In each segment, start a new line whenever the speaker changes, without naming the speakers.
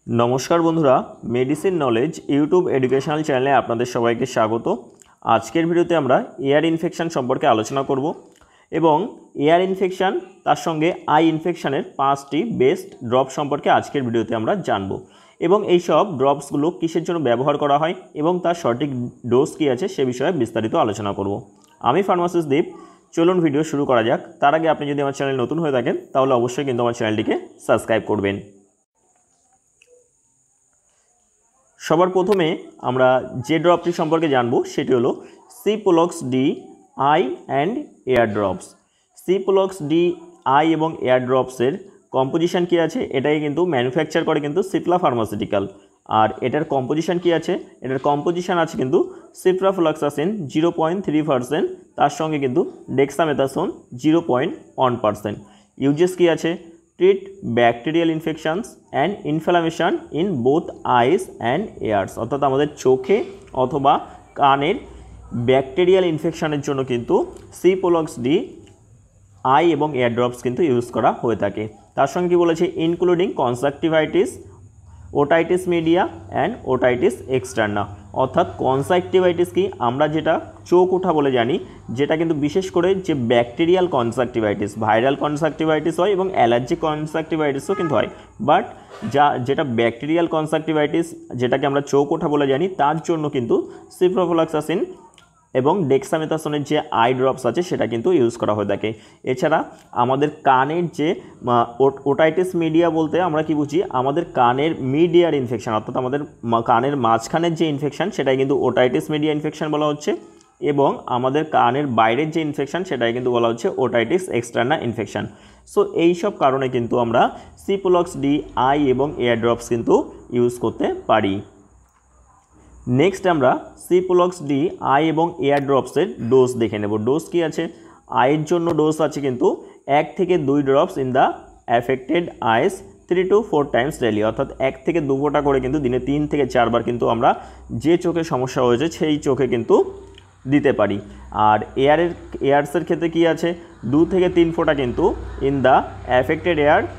नमस्कार बंधुरा medicine knowledge YouTube educational चैनले आपनादेर सबाइके स्वागत। आजकेर भिडियोते आमरा एयार इनफेक्शन सम्पर्के आलोचना करब एबं एयार इनफेक्शन तार संगे आई इनफेक्शनेर 5टी बेस्ट ड्रप सम्पर्के आजकेर भिडियोते आमरा जानबो एबं एई सब ड्रप्सगुलो किसेर जोन्नो व्यवहार करा हय एबं तार सठिक डोज कि आछे से विषये विस्तारित आलोचना करब। आमि फार्मासिस्ट दीप। चलुन भिडियो शुरू करा जाक। तार आगे आपनि जोदि आमार चैनेल नतुन हये थाकेन ताहले अवश्यई किन्तु आमार चैनेलटिके सबस्क्राइब करबेन। सबार प्रथमे आमरा जे ड्रपटी सम्पर्के जानबो सेटी हलो Ciprolox D eye and ear drops. Ciprolox D eye एवं एयार ड्रप्सर कम्पोजिशन कि आछे एटाके किन्तु मैनुफैक्चार करे किन्तु सिप्ला फार्मासिउटिकल और एटार कम्पोजिशन कि आछे एटार कम्पोजिशन आछे किन्तु सिप्रोफ्लक्सासिन 0.3% तार संगे किन्तु डेक्सामेथासोन 0.1%। यूजेस कि आछे treat bacterial infections and inflammation in both eyes and ears अर्थात आमादेर चोखे अथवा कानेर बैक्टेरियल इनफेक्शनेर जोन्नो किन्तु सिप्रोलक्स डी आई एवं एयार ड्रप्स किन्तु यूज करा हये थाके। तार संगे कि बोलेছে including conjunctivitis otitis media and otitis externa अर्थात कनजाक्टिवाइटिस की आमरा जेटा चोख उठा बोले जानी जेटा किन्तु विशेष करे जे बैक्टेरियल कनजाक्टिवाइटिस भाइराल कनजाक्टिवाइटिस हय एबं एलार्जिक कनजाक्टिवाइटिसও किन्तु हय बाट जेटा बैक्टेरियल कनजाक्टिवाइटिस जेटाके आमरा चोख उठा बोले जानी तार जोन्नो किन्तु सिप्रोफ्लक्सासिन एवं डेक्सामेथासोनेर जे आई ड्रप्स आछे सेटा किन्तु यूज करा हये थाके। एछाड़ा आमादेर कानेर जे ओटाइटिस मीडिया बोलते आमरा कि बुझी आमादेर कानेर मीडियार इनफेक्शन अर्थात आमादेर कानेर माझखानेर जे इनफेक्शन सेटाई किन्तु ओटाइटिस मीडिया इनफेक्शन बला हच्छे एबं आमादेर कानेर बाइरेर जे इनफेक्शन सेटाई किन्तु बला हच्छे ओटाइटिस एक्सटार्ना इनफेक्शन। सो एई सब कारणे किन्तु आमरा सिप्रोलक्स डी आई एवं एयार ड्रप्स किन्तु यूज करते पारी। नेक्स्ट आमरा सिप्रोलक्स डी आई एवं एयार ड्रप्सर डोज देखे नेब। डोज कि आछे आईर जोन्नो डोज आछे किन्तु 1 থেকে 2 drops in the affected eyes 3 to 4 times daily अर्थात 1 থেকে 2 फोटा करे किन्तु दिने 3 থেকে 4 बार किन्तु आमरा जे चोखे समस्या होयेछे सेई चोखे किन्तु दिते पारी। और एयार्सर क्षेत्रे कि आछे 2 থেকে 3 फोटा किन्तु in the affected air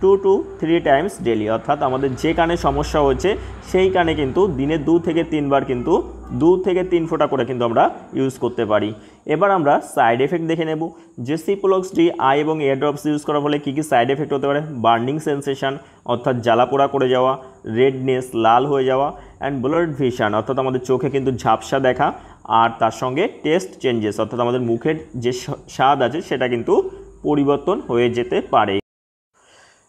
2 to 3 times daily अर्थात आमादेर जे काने समस्या होच्छे सेई काने किन्तु दिने 2 থেকে 3 बार किन्तु 2 থেকে 3 फोटा करे किन्तु आमरा यूज करते पारी। एबार आमरा साइड इफेक्ट देखे नेब जे सिप्रोलक्स डी आई एवं एयार ड्रप्स यूज करार फले कि साइड इफेक्ट होते पारे। बार्निंग सेंसेशन अर्थात ज्वाला पोड़ा करे जावा, रेडनेस लाल हो जावा एंड ब्लाड ভিশন अर्थात आमादेर चोखे किन्तु झापसा देखा और तार संगे टेस्ट चेंजेस अर्थात आमादेर मुखेर जे स्वाद आछे सेटा किन्तु परिवर्तन हये जेते पारे।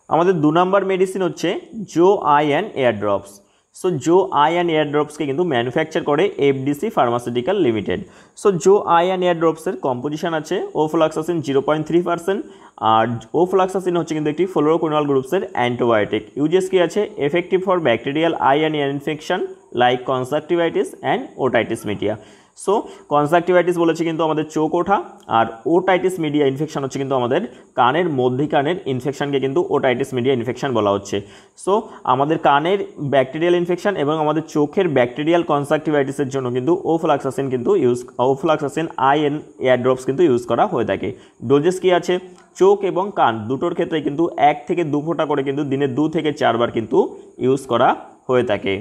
आमादेर 2 नम्बर मेडिसिन होच्छे जो आई एंड एयार ड्रप्स। सो जो आई एंड एयार ड्रप्स के किन्तु मैनुफैक्चार करे एफडीसी फार्मासिउटिकल लिमिटेड। सो जो आई एंड एयार ड्रप्सर कम्पोजिशन आछे ओफ्लक्सासिन 0.3% और ओफ्लक्सासिन होच्छे किन्तु एकटी फ्लोरोक्विनोल ग्रुप्सर एंटीबायोटिक। यूजेस कि आछे effective for bacterial eye and ear infection like conjunctivitis and otitis media. So conjunctivitis बोलेছে কিন্তু আমাদের চোখ ওঠা আর ওটাইটিস মিডিয়া ইনফেকশন হচ্ছে কিন্তু আমাদের কানের মধ্যিকানের ইনফেকশনকে কিন্তু ওটাইটিস মিডিয়া ইনফেকশন বলা হচ্ছে। সো আমাদের কানের ব্যাকটেরিয়াল ইনফেকশন এবং আমাদের চোখের ব্যাকটেরিয়াল কনজাক্টিভাইটিসের জন্য কিন্তু ofloxacin eye and ear drops কিন্তু ইউজ করা হয়ে থাকে। ডোজেস কি আছে চোখ এবং কান দুটোর ক্ষেত্রে কিন্তু 1 থেকে 2 ফোঁটা করে কিন্তু দিনে 2 থেকে 4 বার কিন্তু ইউজ করা হয়ে থাকে।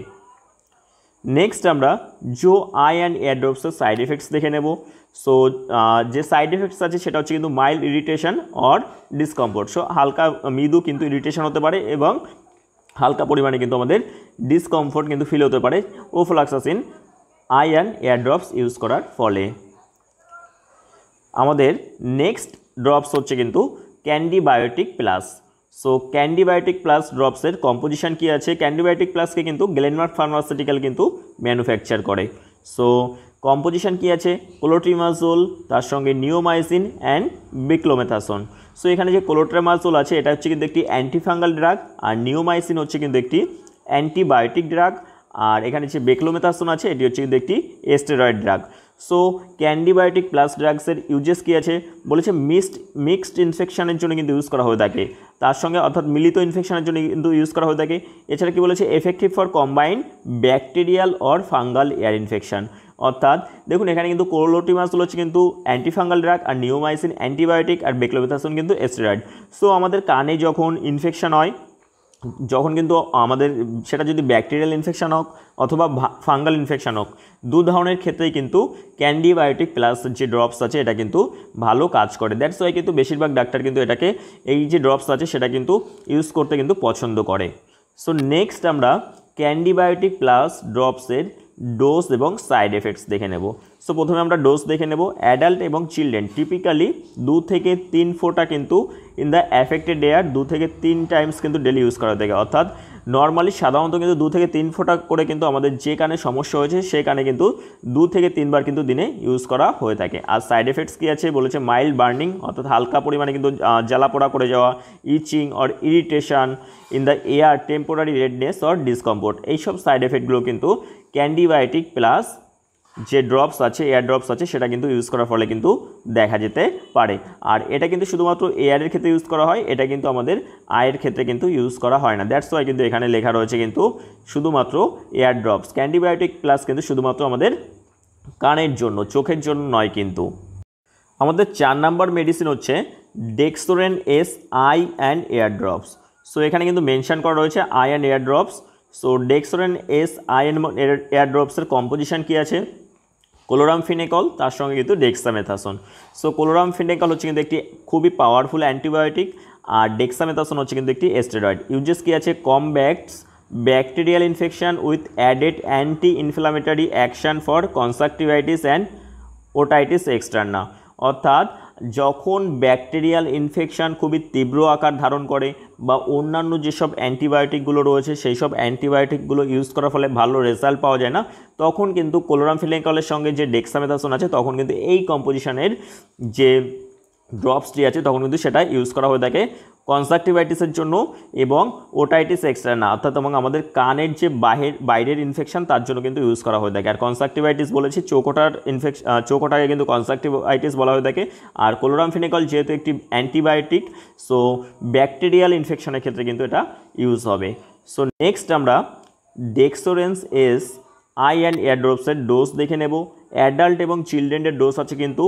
नेक्स्ट आमरा जो eye and ear ड्रप्सर side effects देखे नेब। सो जे साइड इफेक्ट्स आछे सेटा होच्छे किन्तु माइल्ड इरिटेशन और डिসকমফোর্ট। सो हालका मृदु किन्तु इरिटेशन होते पारे एबं हालका परिमाणे किन्तु आमादेर डिসকমফোর্ট किन्तु फिल होते पारे ओफ्लक्सासिन आई एंड एयार ड्रप्स यूज करार फले। आमादेर नेक्स्ट ड्रप्स होच्छे किन्तु कैंडिबायोटिक प्लस। सो कैंडिबायोटिक प्लस ड्रप्सर कम्पोजिशन कि आछे कैंडिबायोटिक प्लस के किन्तु ग्लेनमार्क फार्मासिउटिकल किन्तु मैनुफैक्चार करे। सो कम्पोजिशन कि आछे क्लोट्रिमाजोल तार संगे नियोमाइसिन एंड बिक्लोमेथासोन। सो एखाने जे क्लोट्रिमाजोल आछे एटा होच्छे किन्तु एकटी एंटीफांगाल ड्राग और नियोमाइसिन होच्छे किन्तु एकटी एंटीबायोटिक ड्राग और एखाने जे बेक्लोमेथासोन आछे एटी होच्छे किन्तु एकटी स्टेरয়েড ड्राग। सो कैंडिबायोटिक प्लस ड्राग्सर यूजेस कि आछे बोलेছে मिक्सड इनफेक्शनेर जोन्नो किन्तु यूज करा हये थाके तार संगे अर्थात मिलित इनफेक्शनेर जोन्नो किन्तु यूज करा हये थाके। एछाड़ा कि बोलेছে एफेक्टिव फर कम्बाइंड बैक्टेरियल और फांगाल एयार इनफेक्शन अर्थात देखुन एखाने किन्तु क्लोट्रिमाजोल होच्छे किन्तु एंटीफांगाल ड्राग और नियोमाइसिन एंटीबायोटिक और बेक्लोमेथासोन किन्तु स्टेरয়েড। सो आमादेर काने जखन इनफेक्शन हय যখন কিন্তু আমাদের সেটা যদি ব্যাকটেরিয়াল ইনফেকশান হোক অথবা ফাঙ্গাল ইনফেকশান হোক, দু ধরনের ক্ষেত্রেই কিন্তু ক্যান্ডিবায়োটিক প্লাস যে ড্রপস আছে এটা কিন্তু ভালো কাজ করে। দ্যাটস ওয়াই কিন্তু বেশিরভাগ ডাক্তার কিন্তু এটাকে, এই যে ড্রপস আছে সেটা কিন্তু ইউজ করতে কিন্তু পছন্দ করে। সো নেক্সট আমরা ক্যান্ডিবায়োটিক প্লাস ড্রপসের ডোজ এবং সাইড এফেক্টস দেখে নেব। সো প্রথমে আমরা ডোজ দেখে নেব। অ্যাডাল্ট এবং চিলড্রেন টিপিক্যালি 2 থেকে 3 ফোঁটা কিন্তু ইন দ্য অ্যাফেক্টেড এয়ার 2 থেকে 3 টাইমস কিন্তু ডেলি ইউজ করা থাকে। অর্থাৎ নর্মালি সাধারণত কিন্তু 2 থেকে 3 ফোঁটা করে কিন্তু আমাদের যে কানে সমস্যা হয়েছে সেই কানে কিন্তু 2 থেকে 3 বার কিন্তু দিনে ইউজ করা হয়ে থাকে। আর সাইড এফেক্টস কী আছে বলেছে, মাইল্ড বার্নিং অর্থাৎ হালকা পরিমাণে কিন্তু জ্বালাপোড়া করে যাওয়া, itching or irritation in the ear, temporary redness or discomfort, এইসব সাইড এফেক্টগুলো কিন্তু ক্যান্ডিবায়োটিক প্লাস যে ড্রপস আছে, এয়ার ড্রপস আছে সেটা কিন্তু ইউজ করার ফলে কিন্তু দেখা যেতে পারে। আর এটা কিন্তু শুধুমাত্র এয়ারের ক্ষেত্রে ইউজ করা হয়, এটা কিন্তু আমাদের আয়ের ক্ষেত্রে কিন্তু ইউজ করা হয় না। দ্যাটস ওয়াই কিন্তু এখানে লেখা রয়েছে কিন্তু শুধুমাত্র এয়ার ড্রপস। ক্যান্ডিবায়োটিক প্লাস কিন্তু শুধুমাত্র আমাদের কানের জন্য, চোখের জন্য নয় কিন্তু। আমাদের 4 নাম্বার মেডিসিন হচ্ছে Dexoren S eye and ear drops. So এখানে কিন্তু মেনশন করা রয়েছে eye and ear drops. So Dexoren S eye and ear ড্রপসের কম্পোজিশন কী আছে, কোলোরামফেনিকল তার সঙ্গে কিন্তু ডেক্সামেথাসোন। সো কোলোরামফেনিকল হচ্ছে কিন্তু একটি খুবই পাওয়ারফুল অ্যান্টিবায়োটিক, আর ডেক্সামেথাসোন হচ্ছে কিন্তু একটি স্টেরয়েড। ইউজেস কী আছে, combats bacterial infection with added anti inflammatory action for conjunctivitis and otitis externa. অর্থাৎ যখন ব্যাকটেরিয়াল ইনফেকশান খুবই তীব্র আকার ধারণ করে বা অন্যান্য যেসব অ্যান্টিবায়োটিকগুলো রয়েছে সেই সব অ্যান্টিবায়োটিকগুলো ইউজ করার ফলে ভালো রেজাল্ট পাওয়া যায় না, তখন কিন্তু কোলোরামফেনিকলের সঙ্গে যে ডেক্সামেথাসোন আছে তখন কিন্তু এই কম্পোজিশনের যে ড্রপসটি আছে তখন কিন্তু সেটা ইউজ করা হয়ে থাকে কনজাংটিভাইটিসের জন্য এবং ওটাইটিস এক্সটার্না, অর্থাৎ এবং আমাদের কানের যে বাইরের ইনফেকশন তার জন্য কিন্তু ইউজ করা হয়ে থাকে। আর কনজাংটিভাইটিস বলেছি চৌকোটার চৌকোটাকে কিন্তু কনজাংটিভাইটিস বলা হয়ে থাকে। আর কোলোরামফেনিকল যেহেতু একটি অ্যান্টিবায়োটিক, সো ব্যাকটেরিয়াল ইনফেকশনের ক্ষেত্রে কিন্তু এটা ইউজ হবে। সো নেক্সট আমরা Dexorens S eye and ear ড্রপসের ডোজ দেখে নেব। অ্যাডাল্ট এবং চিলড্রেনের ডোজ আছে কিন্তু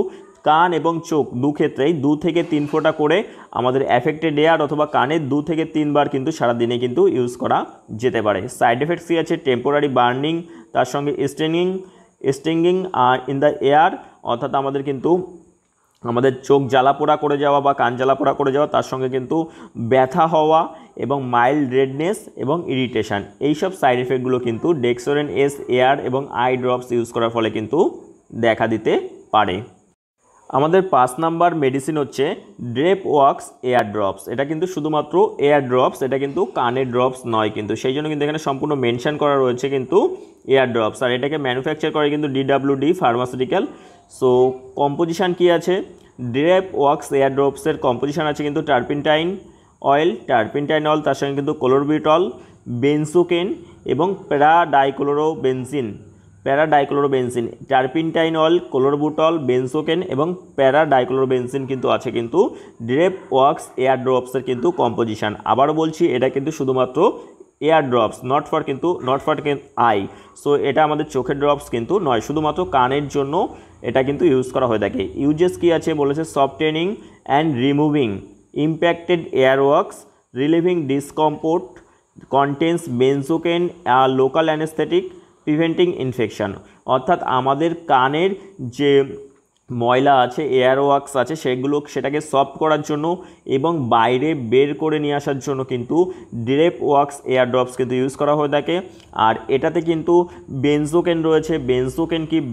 কান এবং চোখ দু ক্ষেত্রেই 2 থেকে 3 ফোঁটা করে আমাদের অ্যাফেক্টেড এয়ার অথবা কানে 2 থেকে 3 বার কিন্তু সারাদিনে কিন্তু ইউজ করা যেতে পারে। সাইড এফেক্টস কী আছে, টেম্পোরারি বার্নিং, তার সঙ্গে স্টিঙ্গিং ইন দ্য এয়ার, অর্থাৎ আমাদের কিন্তু আমাদের চোখ জ্বালাপোড়া করে যাওয়া বা কান জ্বালাপোড়া করে যাওয়া, তার সঙ্গে কিন্তু ব্যথা হওয়া এবং মাইল্ড রেডনেস এবং ইরিটেশন, এইসব সাইড এফেক্টগুলো কিন্তু ডেক্সোরেন এস এয়ার এবং আই ড্রপস ইউজ করার ফলে কিন্তু দেখা দিতে পারে। আমাদের 5 নাম্বার মেডিসিন হচ্ছে ড্রেপ ওয়াক্স এয়ার ড্রপস। এটা কিন্তু শুধুমাত্র এয়ার ড্রপস, এটা কিন্তু কানের ড্রপস নয় কিন্তু, সেই জন্য কিন্তু এখানে সম্পূর্ণ মেনশন করা রয়েছে কিন্তু এয়ার ড্রপস। আর এটাকে ম্যানুফ্যাকচার করে কিন্তু DWD ফার্মাসিউটিক্যাল। সো কম্পোজিশান কী আছে, ড্রেপ ওয়াক্স এয়ার ড্রপসের কম্পোজিশান আছে কিন্তু টার্পিনটাইন অয়েল, তার সঙ্গে কিন্তু ক্লোরবিটল, বেনজোকেন এবং প্যারাডাইক্লোরোবেনজিন। টার্পিনটাইন অয়েল, ক্লোরবিটল, বেনজোকেন এবং প্যারাডাইক্লোরোবেনজিন কিন্তু আছে কিন্তু ড্রেপ ওয়াক্স এয়ার ড্রপসের কিন্তু কম্পোজিশান। আবারও বলছি এটা কিন্তু শুধুমাত্র air drops, not for I. So এটা আমাদের চোখের ড্রপস কিন্তু নয়, শুধুমাত্র কানের জন্য এটা কিন্তু ইউজ করা হয়ে থাকে। ইউজেস কী আছে বলেছে, softening and removing impacted ear wax, relieving discomfort, contains benzocaine, local anaesthetic, preventing infection. অর্থাৎ আমাদের কানের যে ময়লা আছে, এয়ার ওয়াক্স আছে, সেটাকে সফট করার জন্য এবং বাইরে বের করে নিয়ে আসার জন্য কিন্তু ড্রেপ ওয়াক্স এয়ার ড্রপস কিন্তু ইউজ করা হয়ে থাকে। আর এটাতে কিন্তু বেনজোকেন রয়েছে।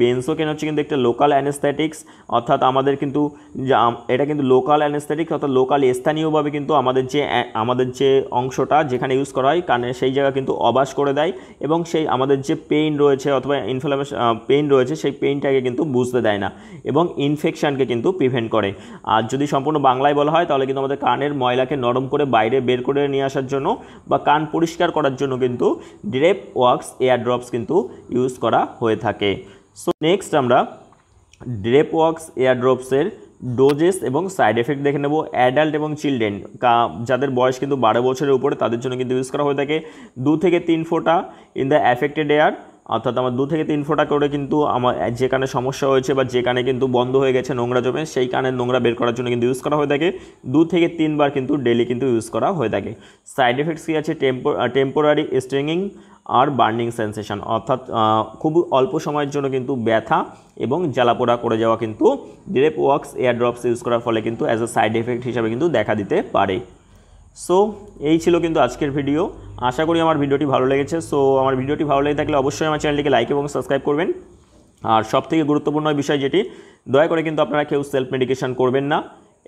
বেনজোকেন হচ্ছে কিন্তু একটা লোকাল অ্যানেস্থেটিক্স, অর্থাৎ আমাদের কিন্তু এটা কিন্তু লোকাল অ্যানেস্থেটিক্স, অর্থাৎ লোকাল স্থানীয়ভাবে কিন্তু আমাদের যে অংশটা যেখানে ইউজ করা হয় কানের সেই জায়গা কিন্তু অবাস করে দেয় এবং সেই আমাদের যে পেইন রয়েছে অথবা ইনফ্লামেশন পেইন রয়েছে সেই পেইনটাকে কিন্তু বুঝতে দেয় না এবং ইনফেকশনকে কিন্তু প্রিভেন্ট করে। আর যদি সম্পূর্ণ বাংলায় বলা হয় তাহলে কিন্তু আমাদের কানের ময়লাকে নরম করে বাইরে বের করে নিয়ে আসার জন্য বা কান পরিষ্কার করার জন্য কিন্তু ড্রেপ ওয়াক্স এয়ার ড্রপস কিন্তু ইউজ করা হয়ে থাকে। সো নেক্সট আমরা ড্রেপ ওয়াক্স এয়ার ড্রপসের ডোজেস এবং সাইড এফেক্ট দেখে নেব। অ্যাডাল্ট এবং চিলড্রেন যাদের বয়স কিন্তু 12 বছরের উপরে তাদের জন্য কিন্তু ইউজ করা হয়ে থাকে 2 থেকে 3 ফোঁটা ইন দ্য অ্যাফেক্টেড এয়ার অর্থাৎ আমার 2 থেকে 3 ফোঁটা করে কিন্তু আমার যে কানে সমস্যা হয়েছে বা যে কানে কিন্তু বন্ধ হয়ে গেছে নোংরা জমে, সেই কানের নোংরা বের করার জন্য কিন্তু ইউজ করা হয়ে থাকে। 2 থেকে 3 বার কিন্তু ডেলি কিন্তু ইউজ করা হয়ে থাকে। সাইড এফেক্টস কী আছে? টেম্পোরারি স্ট্রিংিং আর বার্নিং সেন্সেশন, অর্থাৎ খুব অল্প সময়ের জন্য কিন্তু ব্যথা এবং জ্বালাপোড়া করে যাওয়া কিন্তু ডিরেপ ওয়াক্স এয়ার ড্রপস ইউজ করার ফলে কিন্তু অ্যাজ এ সাইড এফেক্ট হিসাবে কিন্তু দেখা দিতে পারে। সো এই ছিল কিন্তু আজকের ভিডিও। আশা করি আমার ভিডিওটি ভালো লেগেছে। সো আমার ভিডিওটি ভালো লেগে থাকলে অবশ্যই আমার চ্যানেলটিকে লাইক এবং সাবস্ক্রাইব করবেন। আর সবথেকে গুরুত্বপূর্ণ বিষয় যেটি, দয়া করে কিন্তু আপনারা কেউ সেলফ মেডিকেশন করবেন না।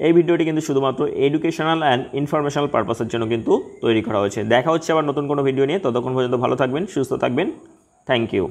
এই ভিডিওটি কিন্তু শুধুমাত্র এডুকেশনাল অ্যান্ড ইনফরমেশনাল পারপাসের জন্য কিন্তু তৈরি করা হয়েছে। দেখা হচ্ছে আবার নতুন কোনো ভিডিও নিয়ে। ততক্ষণ পর্যন্ত ভালো থাকবেন, সুস্থ থাকবেন। Thank you.